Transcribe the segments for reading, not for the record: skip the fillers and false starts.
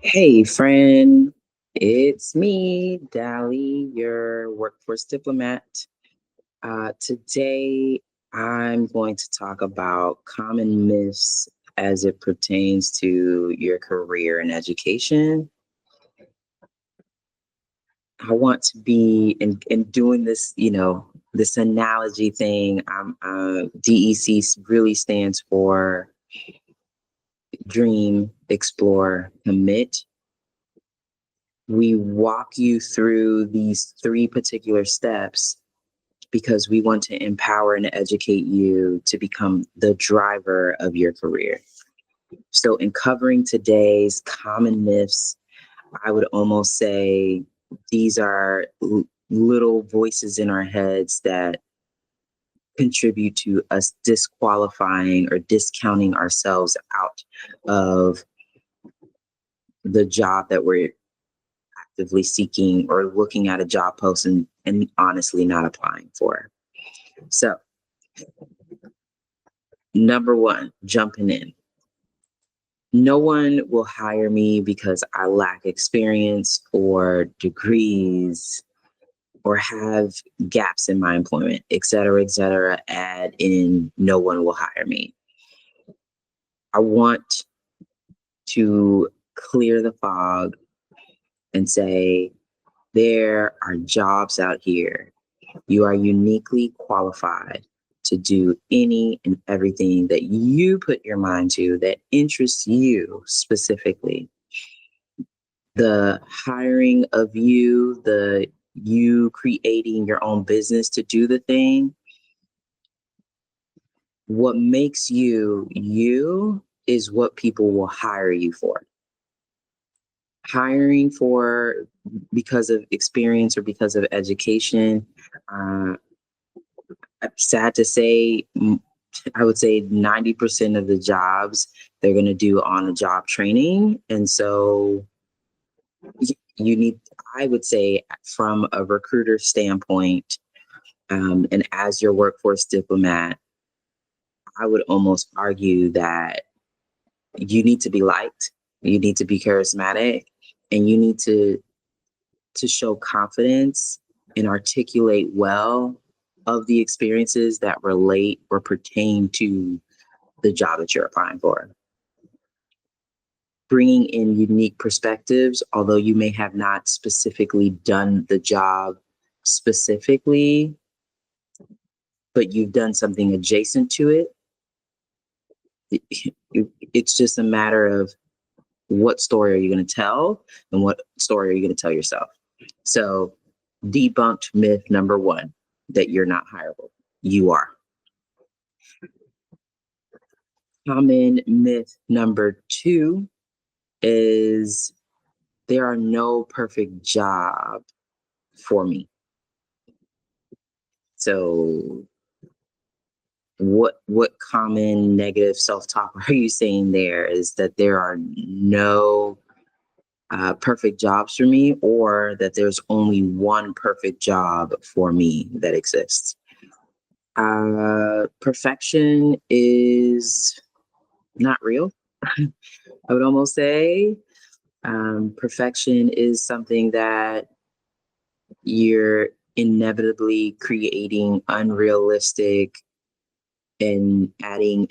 Hey, friend, it's me, Dally, your workforce diplomat. Today, I'm going to talk about common myths as it pertains to your career and education. I want to be in doing this, this analogy thing. DEC really stands for Dream, Explore, Commit. We walk you through these three particular steps because we want to empower and educate you to become the driver of your career. So in covering today's common myths, I would almost say these are little voices in our heads that contribute to us disqualifying or discounting ourselves out of the job that we're actively seeking or looking at a job post and honestly not applying for. So, number one, jumping in. No one will hire me because I lack experience or degrees or have gaps in my employment, et cetera, add in no one will hire me. I want to clear the fog and say, there are jobs out here. You are uniquely qualified to do any and everything that you put your mind to that interests you specifically. The hiring of you, you creating your own business to do the thing, what makes you you is what people will hire you for. Hiring for because of experience or because of education, sad to say, I would say 90% of the jobs they're going to do on-the-job training. And so you need, I would say, from a recruiter standpoint, and as your workforce diplomat, I would almost argue that you need to be liked, you need to be charismatic, and you need to show confidence and articulate well of the experiences that relate or pertain to the job that you're applying for. Bringing in unique perspectives, although you may have not specifically done the job specifically, but you've done something adjacent to it. It's just a matter of what story are you going to tell and what story are you going to tell yourself. So debunked myth number one, that you're not hireable. You are. Common myth number two is there are no perfect job for me. So what common negative self-talk are you saying there? Is that there are no perfect jobs for me, or that there's only one perfect job for me that exists? Perfection is not real. I would almost say perfection is something that you're inevitably creating unrealistic and adding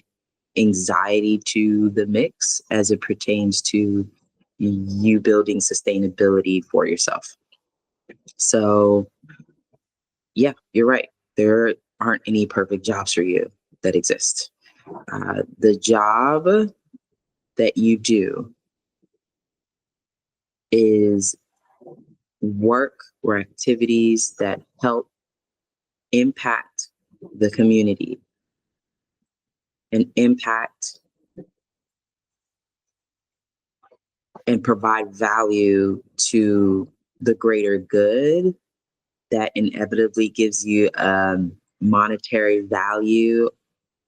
anxiety to the mix as it pertains to you building sustainability for yourself. So, yeah, you're right. There aren't any perfect jobs for you that exist. The job that you do is work or activities that help impact the community and impact and provide value to the greater good that inevitably gives you monetary value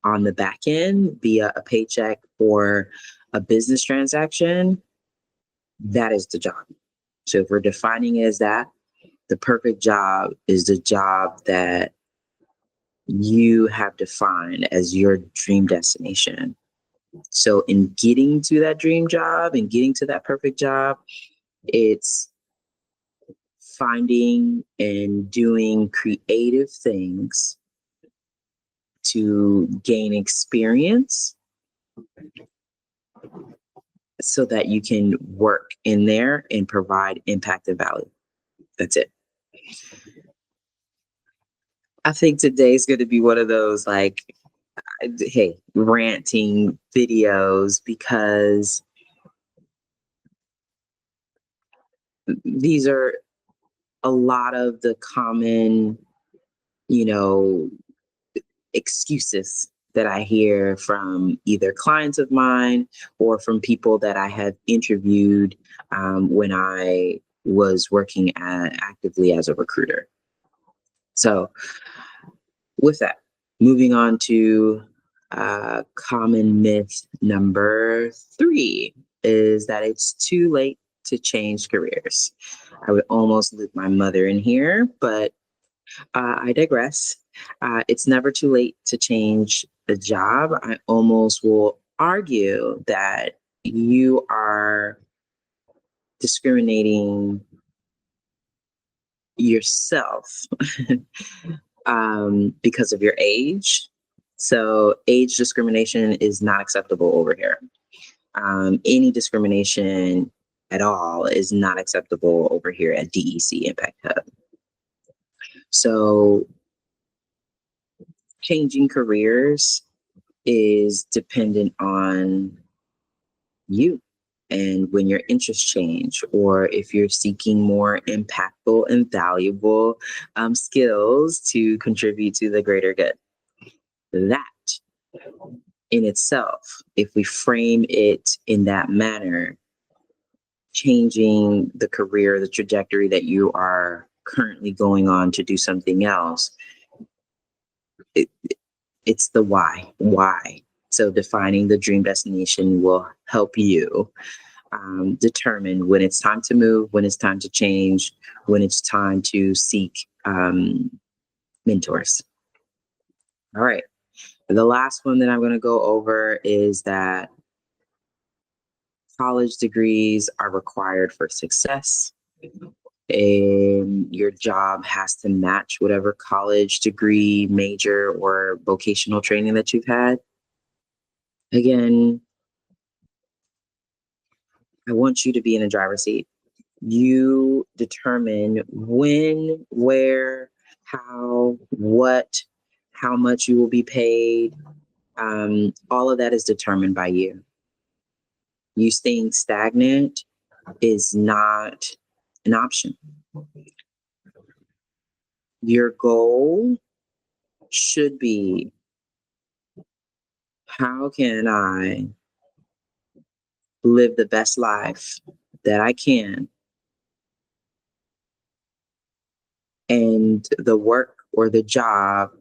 on the back end via a paycheck or a business transaction, that is the job. So if we're defining it as that, the perfect job is the job that you have defined as your dream destination. So in getting to that dream job and getting to that perfect job, it's finding and doing creative things to gain experience so that you can work in there and provide impact and value. That's it. I think today's going to be one of those like, hey, ranting videos, because these are a lot of the common, you know, excuses that I hear from either clients of mine or from people that I have interviewed when I was working actively as a recruiter. So with that, moving on to common myth number 3 is that it's too late to change careers. I would almost loop my mother in here, but I digress. It's never too late to change the job. I almost will argue that you are discriminating yourself because of your age. So, age discrimination is not acceptable over here. Any discrimination at all is not acceptable over here at DEC Impact Hub. So, changing careers is dependent on you and when your interests change, or if you're seeking more impactful and valuable skills to contribute to the greater good. That in itself, if we frame it in that manner, changing the career, the trajectory that you are currently going on to do something else, it's the why. Why? So defining the dream destination will help you determine when it's time to move, when it's time to change, when it's time to seek mentors. All right. The last one that I'm going to go over is that college degrees are required for success. And your job has to match whatever college degree, major, or vocational training that you've had. Again, I want you to be in the driver's seat. You determine when, where, how, what, how much you will be paid. All of that is determined by you. You staying stagnant is not an option. Your goal should be, how can I live the best life that I can? And the work or the job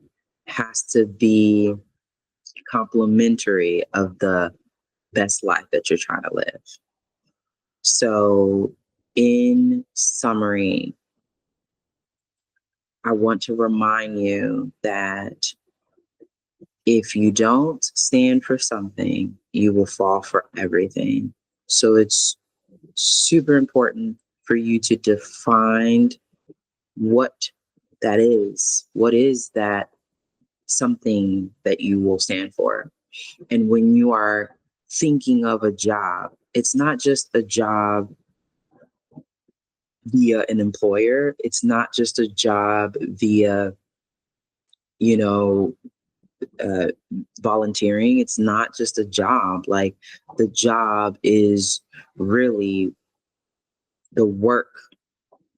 has to be complementary of the best life that you're trying to live. So, in summary, I want to remind you that if you don't stand for something, you will fall for everything. So, it's super important for you to define what that is. What is that something that you will stand for? And when you are thinking of a job, it's not just a job via an employer. It's not just a job via, you know, uh, volunteering. It's not just a job. Like, the job is really the work,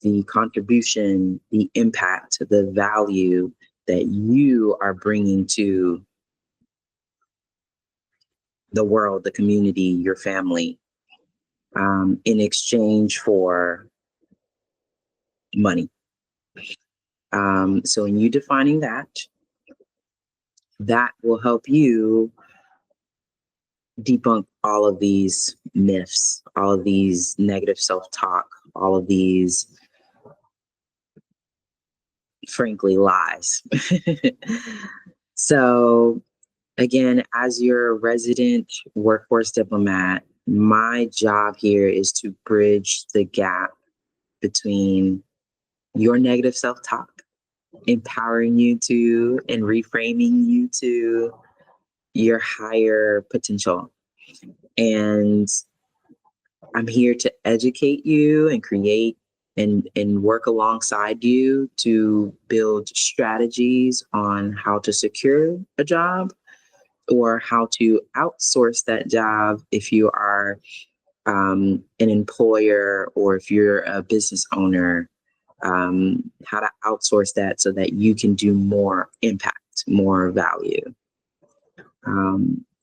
the contribution, the impact, the value that you are bringing to the world, the community, your family, in exchange for money. So in you defining that, that will help you debunk all of these myths, all of these negative self-talk, all of these, frankly, lies. So again, as your resident workforce diplomat, my job here is to bridge the gap between your negative self-talk, empowering you to and reframing you to your higher potential. And I'm here to educate you and create and work alongside you to build strategies on how to secure a job or how to outsource that job if you are an employer or if you're a business owner, how to outsource that so that you can do more impact, more value.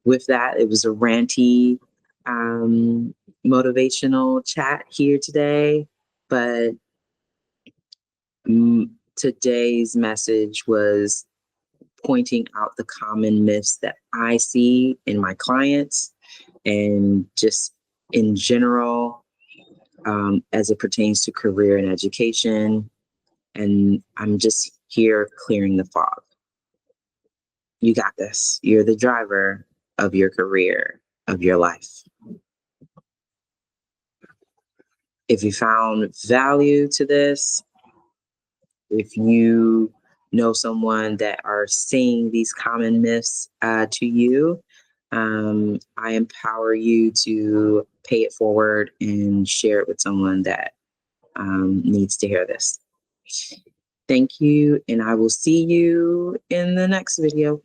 With that, it was a ranty, motivational chat here today, but today's message was pointing out the common myths that I see in my clients and just in general, as it pertains to career and education. And I'm just here clearing the fog. You got this. You're the driver of your career, of your life. If you found value to this, if you know someone that are saying these common myths to you, I empower you to pay it forward and share it with someone that needs to hear this. Thank you, and I will see you in the next video.